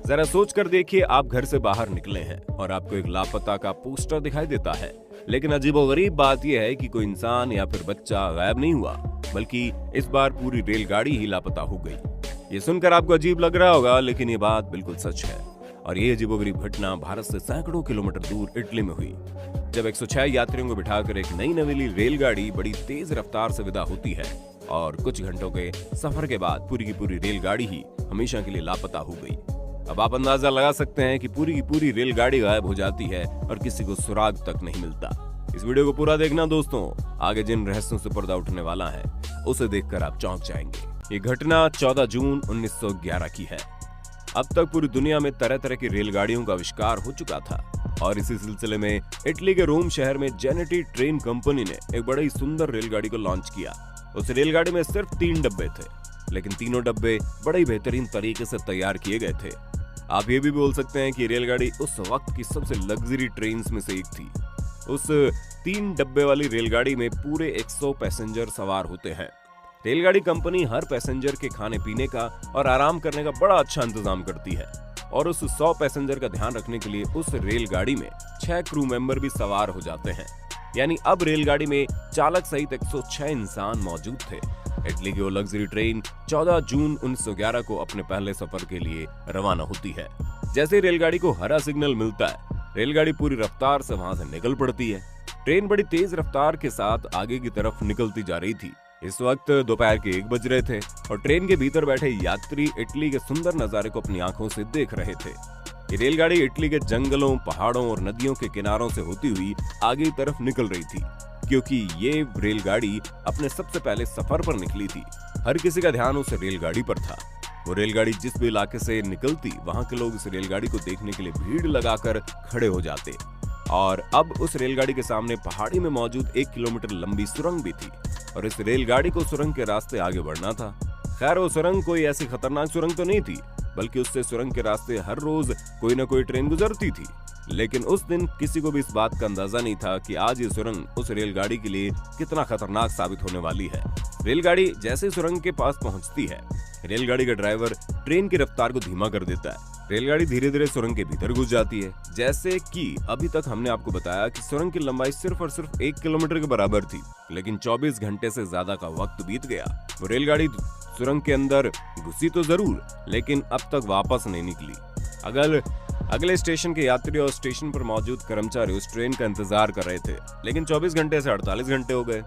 जरा सोच कर देखिए, आप घर से बाहर निकले हैं और आपको एक लापता का पोस्टर दिखाई देता है। लेकिन अजीबोगरीब बात यह है कि कोई इंसान या फिर बच्चा गायब नहीं हुआ, बल्कि इस बार पूरी रेलगाड़ी ही लापता हो गई। ये सुनकर आपको अजीब लग रहा होगा, लेकिन ये बात बिल्कुल सच है। और ये अजीबोगरीब घटना भारत से सैकड़ों किलोमीटर दूर इटली में हुई, जब 106 यात्रियों को बिठाकर एक नई नवेली रेलगाड़ी बड़ी तेज रफ्तार से विदा होती है और कुछ घंटों के सफर के बाद पूरी की पूरी रेलगाड़ी ही हमेशा के लिए लापता हो गई। अब आप अंदाजा लगा सकते हैं कि पूरी की पूरी रेलगाड़ी गायब हो जाती है और किसी को सुराग तक नहीं मिलता। इस वीडियो को पूरा देखना दोस्तों, आगे जिन रहस्यों से पर्दा उठने वाला है उसे देखकर आप चौंक जाएंगे। ये घटना 14 जून 1911 की है। अब तक पूरी दुनिया में तरह तरह की रेलगाड़ियों का आविष्कार हो चुका था और इसी सिलसिले में इटली के रोम शहर में जेनेटी ट्रेन कंपनी ने एक बड़ी सुंदर रेलगाड़ी को लॉन्च किया। उस रेलगाड़ी में सिर्फ 3 डब्बे थे, लेकिन तीनों डब्बे बड़े ही बेहतरीन तरीके से तैयार किए गए थे। आप ये भी बोल सकते हैं कि रेलगाड़ी उस वक्त की सबसे लग्जरी ट्रेन्स में से एक थी। उस 3 डब्बे वाली रेलगाड़ी में पूरे 100 पैसेंजर सवार होते हैं। रेलगाड़ी कंपनी हर पैसेंजर के खाने पीने का और आराम करने का बड़ा अच्छा इंतजाम करती है और उस 100 पैसेंजर का ध्यान रखने के लिए उस रेलगाड़ी में 6 क्रू मेंबर भी सवार हो जाते हैं। यानी अब रेलगाड़ी में चालक सहित 106 इंसान मौजूद थे। इटली की वो लग्जरी ट्रेन 14 जून 1911 को अपने पहले सफर के लिए रवाना होती है। जैसे रेलगाड़ी को हरा सिग्नल मिलता है, रेलगाड़ी पूरी रफ्तार से वहां से निकल पड़ती है। ट्रेन बड़ी तेज रफ्तार के साथ आगे की तरफ निकलती जा रही थी। इस वक्त दोपहर के 1 बज रहे थे और ट्रेन के भीतर बैठे यात्री इटली के सुंदर नजारे को अपनी आंखों से देख रहे थे। ये रेलगाड़ी इटली के जंगलों, पहाड़ों और नदियों के किनारों से होती हुई आगे की तरफ निकल रही थी, क्योंकि ये रेलगाड़ी अपने सबसे पहले सफर पर निकली थी। हर किसी का ध्यान उस रेलगाड़ी पर था। वो रेलगाड़ी जिस भी इलाके से निकलती, वहां के लोग इस रेलगाड़ी को देखने के लिए भीड़ लगाकर खड़े हो जाते। और अब उस रेलगाड़ी के सामने पहाड़ी में मौजूद 1 किलोमीटर लंबी सुरंग भी थी और इस रेलगाड़ी को सुरंग के रास्ते आगे बढ़ना था। खैर, वो सुरंग कोई ऐसी खतरनाक सुरंग तो नहीं थी, बल्कि उससे सुरंग के रास्ते हर रोज कोई न कोई ट्रेन गुजरती थी। लेकिन उस दिन किसी को भी इस बात का अंदाजा नहीं था कि आज ये सुरंग उस रेलगाड़ी के लिए कितना खतरनाक साबित होने वाली है। रेलगाड़ी जैसे सुरंग के पास पहुंचती है, रेलगाड़ी का ड्राइवर ट्रेन की रफ्तार को धीमा कर देता है। रेलगाड़ी धीरे धीरे सुरंग के भीतर घुस जाती है। जैसे कि अभी तक हमने आपको बताया कि सुरंग की लंबाई सिर्फ और सिर्फ 1 किलोमीटर के बराबर थी, लेकिन 24 घंटे से ज्यादा का वक्त बीत गया। वो रेलगाड़ी सुरंग के अंदर घुसी तो जरूर, लेकिन अब तक वापस नहीं निकली। अगले स्टेशन के यात्री और स्टेशन पर मौजूद कर्मचारी उस ट्रेन का इंतजार कर रहे थे, लेकिन 24 घंटे से 48 घंटे हो गए,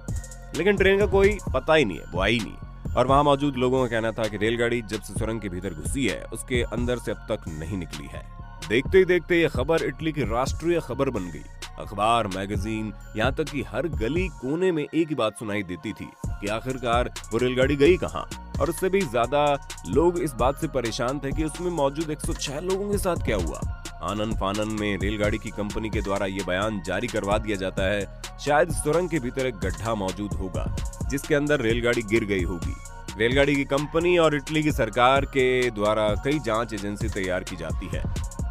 लेकिन ट्रेन का कोई पता ही नहीं है, वो आई नहीं। और वहां मौजूद लोगों का कहना था कि रेलगाड़ी जब से सुरंग के भीतर घुसी है, उसके अंदर से अब तक नहीं निकली है। देखते ही देखते ये खबर इटली की राष्ट्रीय खबर बन गई। अखबार, मैगजीन, यहाँ तक कि हर गली कोने में एक ही बात सुनाई देती थी कि आखिरकार वो रेलगाड़ी गई कहाँ। और उससे भी ज्यादा लोग इस बात से परेशान थे कि उसमें मौजूद 106 लोगों के साथ क्या हुआ। आनन फानन में रेलगाड़ी की कंपनी के द्वारा ये बयान जारी करवा दिया जाता है, शायद सुरंग के भीतर एक गड्ढा मौजूद होगा जिसके अंदर रेलगाड़ी गिर गई होगी। रेलगाड़ी की कंपनी और इटली की सरकार के द्वारा कई जांच एजेंसी तैयार की जाती है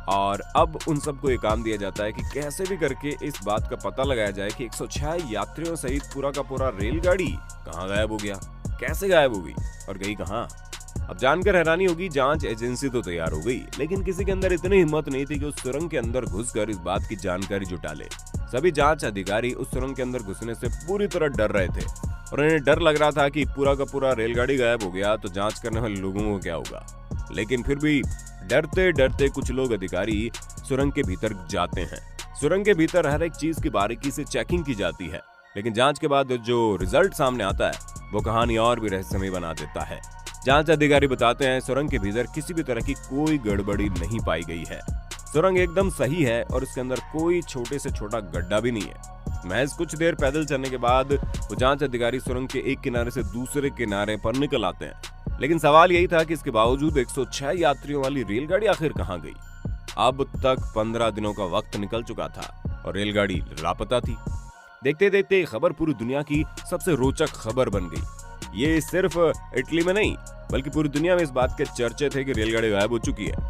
और अब उन सबको ये काम दिया जाता है कि कैसे भी करके इस बात का पता लगाया जाए कि 106 यात्रियों सहित पूरा का पूरा रेलगाड़ी कहाँ गायब हो गया, कैसे गायब हो गई और गई कहाँ। अब जानकर हैरानी होगी, जांच एजेंसी तो तैयार हो गई, लेकिन किसी के अंदर इतनी हिम्मत नहीं थी कि उस सुरंग के अंदर घुसकर इस बात की जानकारी जुटा ले। सभी जांच अधिकारी उस सुरंग के अंदर घुसने से पूरी तरह डर रहे थे और उन्हें डर लग रहा था कि पूरा का पूरा रेलगाड़ी गायब हो गया तो जांच करने वाले लोगों को क्या होगा। लेकिन फिर भी डरते डरते कुछ लोग अधिकारी सुरंग के भीतर जाते हैं। सुरंग के भीतर हर एक चीज की बारीकी से चेकिंग की जाती है, लेकिन जांच के बाद जो रिजल्ट सामने आता है वो कहानी और भी रहस्यमय बना देता है। जांच अधिकारी बताते हैं सुरंग के भीतर किसी भी तरह की कोई गड़बड़ी नहीं पाई गई है। सुरंग एकदम सही है और इसके अंदर कोई छोटे से छोटा गड्ढा भी नहीं है। महज कुछ देर पैदल चलने के बाद वो जांच अधिकारी सुरंग के एक किनारे से दूसरे किनारे पर निकल आते हैं। लेकिन सवाल यही था कि इसके बावजूद 106 यात्रियों वाली रेलगाड़ी आखिर कहाँ गई। अब तक 15 दिनों का वक्त निकल चुका था और रेलगाड़ी लापता थी। देखते देखते खबर पूरी दुनिया की सबसे रोचक खबर बन गई। ये सिर्फ इटली में नहीं, बल्कि पूरी दुनिया में इस बात के चर्चे थे कि रेलगाड़ी गायब हो चुकी है।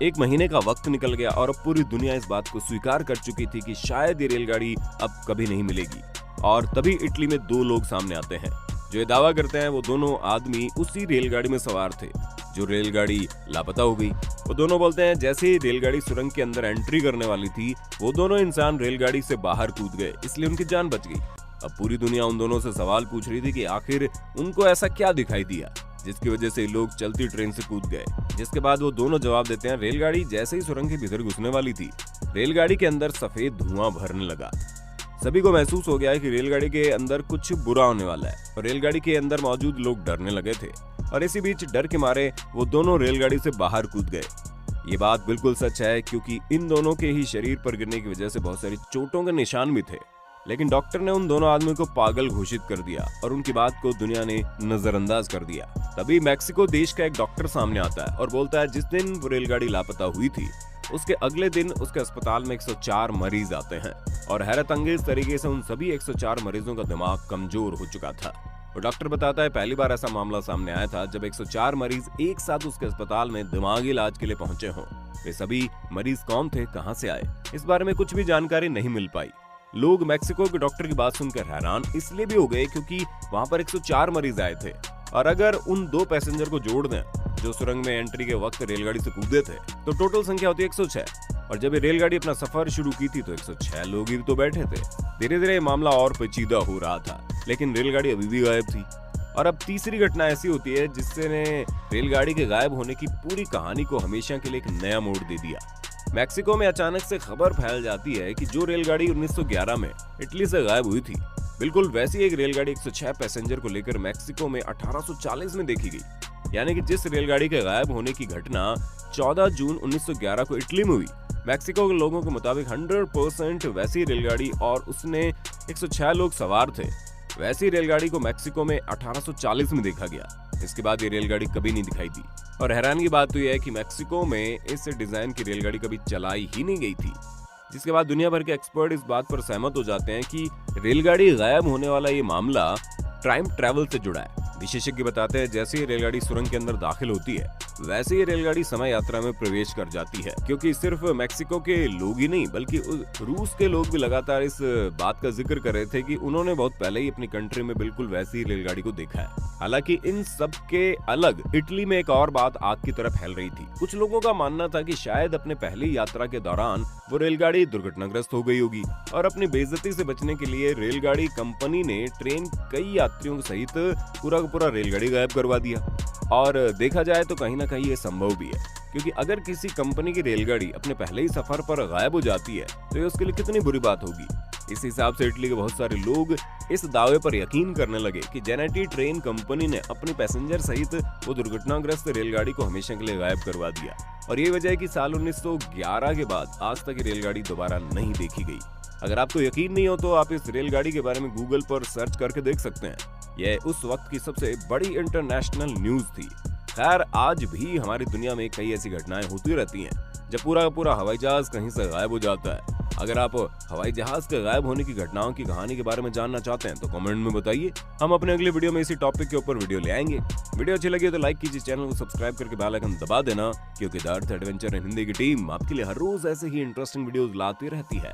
1 महीने का वक्त निकल गया और अब पूरी दुनिया इस बात को स्वीकार कर चुकी थी कि शायद ये रेलगाड़ी अब कभी नहीं मिलेगी। और तभी इटली में 2 लोग सामने आते हैं जो ये दावा करते हैं वो दोनों आदमी उसी रेलगाड़ी में सवार थे जो रेलगाड़ी लापता हो गई। वो दोनों बोलते हैं जैसे ही रेलगाड़ी सुरंग के अंदर एंट्री करने वाली थी, वो दोनों इंसान रेलगाड़ी से बाहर कूद गए, इसलिए उनकी जान बच गई। अब पूरी दुनिया उन दोनों से सवाल पूछ रही थी कि आखिर उनको ऐसा क्या दिखाई दिया जिसकी वजह से लोग चलती ट्रेन से कूद गए। जिसके बाद वो दोनों जवाब देते हैं, रेलगाड़ी जैसे ही सुरंग के भीतर घुसने वाली थी, रेलगाड़ी के अंदर सफेद धुआं भरने लगा। सभी को महसूस हो गया है कि रेलगाड़ी के अंदर कुछ बुरा होने वाला है और रेलगाड़ी के अंदर मौजूद लोग डरने लगे थे और इसी बीच डर के मारे वो दोनों रेलगाड़ी से बाहर कूद गए। ये बात बिल्कुल सच है क्योंकि इन दोनों के ही शरीर पर गिरने की वजह से बहुत सारी चोटों के निशान भी थे, लेकिन डॉक्टर ने उन दोनों आदमी को पागल घोषित कर दिया और उनकी बात को दुनिया ने नजरअंदाज कर दिया। तभी मैक्सिको देश का एक डॉक्टर सामने आता है और बोलता है जिस दिन वो रेलगाड़ी लापता हुई थी उसके अगले दिन उसके अस्पताल में 104 मरीज आते हैं और हैरत अंगेज तरीके से उन सभी 104 मरीजों का दिमाग कमजोर हो चुका था। और डॉक्टर बताता है पहली बार ऐसा मामला सामने आया था जब 104 मरीज एक साथ उसके अस्पताल में दिमागी इलाज के लिए पहुंचे हों। वे सभी मरीज कौन थे, कहां से आए, इस बारे में कुछ भी जानकारी नहीं मिल पाई। लोग मैक्सिको के डॉक्टर की बात सुनकर हैरान इसलिए भी हो गए क्योंकि वहां पर 104 मरीज आए थे और अगर उन 2 पैसेंजर को जोड़ दें जो सुरंग में एंट्री के वक्त रेलगाड़ी से कूदे थे तो टोटल संख्या होती है 106। और जब ये रेलगाड़ी अपना सफर शुरू की थी तो 106 लोग ही तो बैठे थे। धीरे धीरे मामला और पेचीदा हो रहा था, लेकिन रेलगाड़ी अभी भी गायब थी। और अब तीसरी घटना ऐसी होती है जिससे ने रेलगाड़ी के गायब होने की पूरी कहानी को हमेशा के लिए एक नया मोड़ दे दिया। मैक्सिको में अचानक से खबर फैल जाती है कि जो रेलगाड़ी 1911 में इटली से गायब हुई थी, बिल्कुल वैसी एक रेलगाड़ी 106 पैसेंजर को लेकर मैक्सिको में 1840 में देखी गई। यानी कि जिस रेलगाड़ी के गायब होने की घटना 14 जून 1911 को इटली में हुई, मैक्सिको के लोगों के मुताबिक 100% वैसी रेलगाड़ी और उसने 106 लोग सवार थे, वैसी रेलगाड़ी को मैक्सिको में 1840 में देखा गया। इसके बाद ये रेलगाड़ी कभी नहीं दिखाई दी और हैरानी की बात तो यह है कि मैक्सिको में इस डिजाइन की रेलगाड़ी कभी चलाई ही नहीं गई थी। जिसके बाद दुनिया भर के एक्सपर्ट इस बात पर सहमत हो जाते हैं कि रेलगाड़ी गायब होने वाला ये मामला टाइम ट्रैवल से जुड़ा है। विशेषज्ञ बताते हैं जैसे ही रेलगाड़ी सुरंग के अंदर दाखिल होती है वैसे ही रेलगाड़ी समय यात्रा में प्रवेश कर जाती है, क्योंकि सिर्फ मैक्सिको के लोग ही नहीं बल्कि रूस के लोग भी लगातार इस बात का जिक्र कर रहे थे कि उन्होंने बहुत पहले ही अपनी कंट्री में बिल्कुल वैसी ही रेलगाड़ी को देखा है। हालांकि इन सब के अलग इटली में एक और बात आग की तरह फैल रही थी। कुछ लोगों का मानना था कि शायद अपने पहली यात्रा के दौरान वो रेलगाड़ी दुर्घटनाग्रस्त हो गई होगी और अपनी बेइज्जती से बचने के लिए रेलगाड़ी कंपनी ने ट्रेन कई यात्रियों सहित पूरा रेलगाड़ी गायब करवा दिया। और देखा जाए तो कहीं ना कहीं ये संभव भी है, क्योंकि अगर किसी कंपनी की रेलगाड़ी अपने पहले ही सफर पर गायब हो जाती है तो ये उसके लिए कितनी बुरी बात होगी। इस हिसाब से इटली के बहुत सारे लोग इस दावे पर यकीन करने लगे कि जेनेटी ट्रेन कंपनी ने अपनी पैसेंजर सहित वो दुर्घटनाग्रस्त रेलगाड़ी को हमेशा के लिए गायब करवा दिया। और ये वजह है कि साल 1911 के बाद आज तक ये रेलगाड़ी दोबारा नहीं देखी गई। अगर आपको यकीन नहीं हो तो आप इस रेलगाड़ी के बारे में गूगल पर सर्च करके देख सकते हैं। यह उस वक्त की सबसे बड़ी इंटरनेशनल न्यूज थी। खैर आज भी हमारी दुनिया में कई ऐसी घटनाएं होती रहती हैं जब पूरा हवाई जहाज कहीं से गायब हो जाता है। अगर आप हवाई जहाज के गायब होने की घटनाओं की कहानी के बारे में जानना चाहते हैं तो कमेंट में बताइए। हम अपने अगले वीडियो में इसी टॉपिक के ऊपर वीडियो ले आएंगे। वीडियो अच्छी लगी तो लाइक कीजिए, चैनल को सब्सक्राइब करके बेल आइकन दबा देना, क्योंकि the earth adventure in Hindi की टीम आपके लिए हर रोज ऐसे ही इंटरेस्टिंग वीडियोस लाती रहती है।